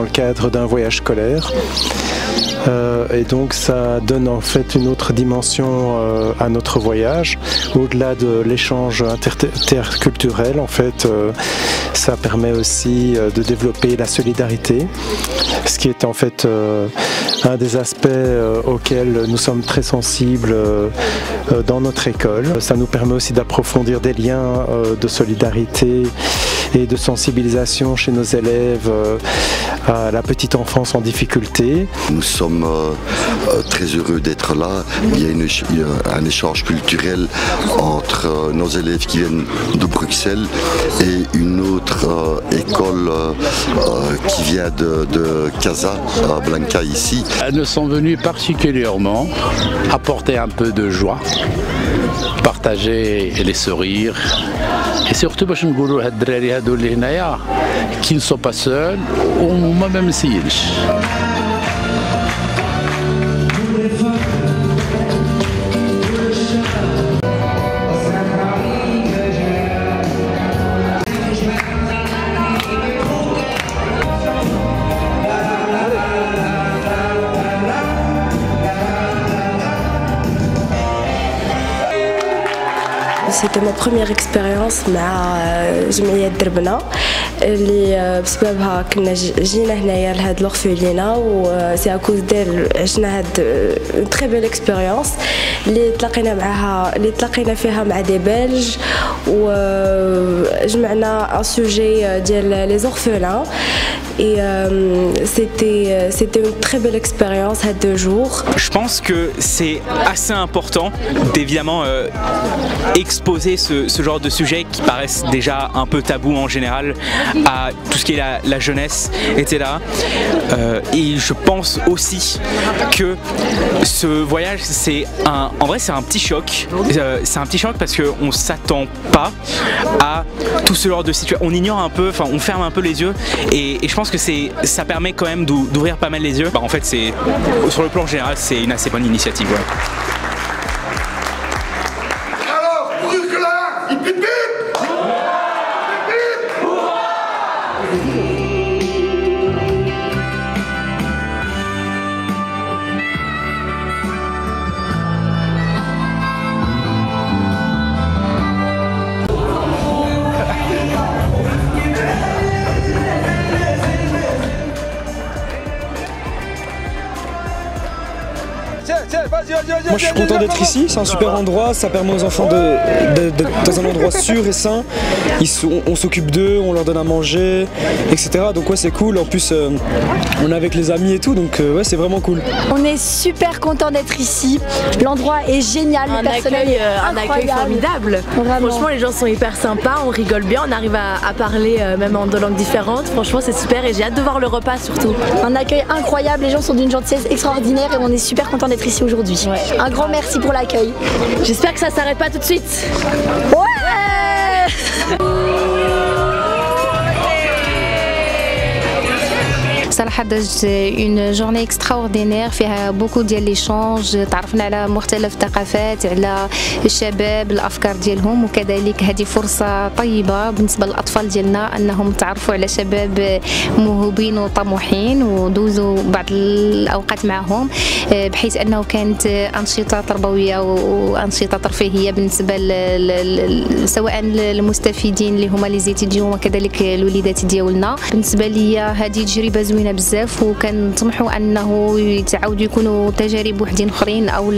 le cadre d'un voyage scolaire. Et donc ça donne en fait une autre dimension à notre voyage. Au-delà de l'échange interculturel, en fait, ça permet aussi de développer la solidarité, ce qui est en fait un des aspects auxquels nous sommes très sensibles dans notre école. Ça nous permet aussi d'approfondir des liens de solidarité et de sensibilisation chez nos élèves à la petite enfance en difficulté. Nous sommes très heureux d'être là. Il y a un échange culturel entre nos élèves qui viennent de Bruxelles et une autre école qui vient de Casablanca ici. Nous sommes venus particulièrement apporter un peu de joie, partager les sourires et surtout باش نقولوا هاد الدراري هادو اللي هنايا qui ne sont pas seuls وما ما مسيينش. C'était ma première expérience مع جمعية دربنا اللي بسببها كنا جينا هنايا لهاد لورفيلينا و سي اكوز ديال عشنا هاد تري بيل اكسبيريونس اللي تلاقينا فيها مع دي بلج وجمعنا ان سوجي ديال لي زورفلان et c'était une très belle expérience ces 2 jours. Je pense que c'est assez important d'évidemment exposer ce genre de sujets qui paraissent déjà un peu tabous en général à tout ce qui est la jeunesse, etc. Et je pense aussi que ce voyage, en vrai c'est un petit choc. C'est un petit choc parce qu'on ne s'attend pas à tout ce genre de situation. On ignore un peu, enfin on ferme un peu les yeux et je pense que ça permet quand même d'ouvrir pas mal les yeux. En fait, sur le plan général, c'est une assez bonne initiative. Ouais. Alors, jusque-là, il pipe. Moi je suis content d'être ici, c'est un super endroit, ça permet aux enfants d'être dans un endroit sûr et sain. On s'occupe d'eux, on leur donne à manger, etc. Donc ouais c'est cool, en plus on est avec les amis et tout, donc ouais c'est vraiment cool. On est super content d'être ici, l'endroit est génial, un accueil formidable. Vraiment. Franchement les gens sont hyper sympas, on rigole bien, on arrive à parler même en 2 langues différentes. Franchement c'est super et j'ai hâte de voir le repas surtout. Un accueil incroyable, les gens sont d'une gentillesse extraordinaire et on est super content d'être ici aujourd'hui. Ouais. Un grand merci pour l'accueil. J'espère que ça s'arrête pas tout de suite. Ouais. صراحة دازت اون جورني اكستراوردينير فيها بوكو ديال ليشونج، تعرفنا على مختلف الثقافات، على الشباب الافكار ديالهم، وكذلك هذه فرصة طيبة بالنسبة للاطفال ديالنا انهم تعرفوا على شباب موهوبين وطموحين ودوزوا بعض الاوقات معهم، بحيث انه كانت انشطة تربوية وانشطة ترفيهية بالنسبة سواء للمستفيدين اللي هما لي زيتيديون وكذلك الوليدات ديالنا. بالنسبة لي هذه تجربة زوينة بزاف، وكنطمحوا انه يتعاودوا يكونوا تجارب وحدين اخرين او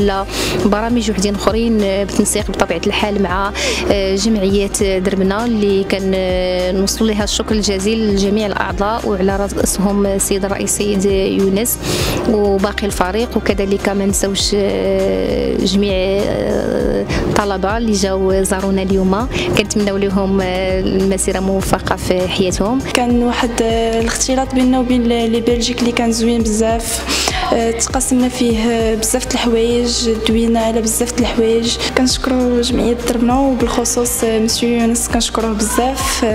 برامج وحدين اخرين بالتنسيق بطبيعه الحال مع جمعيه دربنا اللي كنوصلوا لها الشكر الجزيل لجميع الاعضاء وعلى راسهم السيد الرئيس سيد يونس وباقي الفريق، وكذلك ما نساوش جميع الطلبه اللي جاوا زارونا اليوم، كنتمناو لهم المسيره موفقه في حياتهم. كان واحد الاختلاط بيننا وبين لي بلجيك اللي كان زوين بزاف، تقاسمنا فيه بزاف د الحوايج، دوينا على بزاف د الحوايج. كنشكروا جمعيه دربنا وبالخصوص مسيو يونس كنشكروه بزاف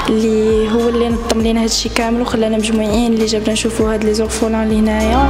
اللي هو اللي نظم لينا هادشي كامل وخلانا مجموعين اللي جابنا نشوفوا هاد لي زورفولان اللي هنايا.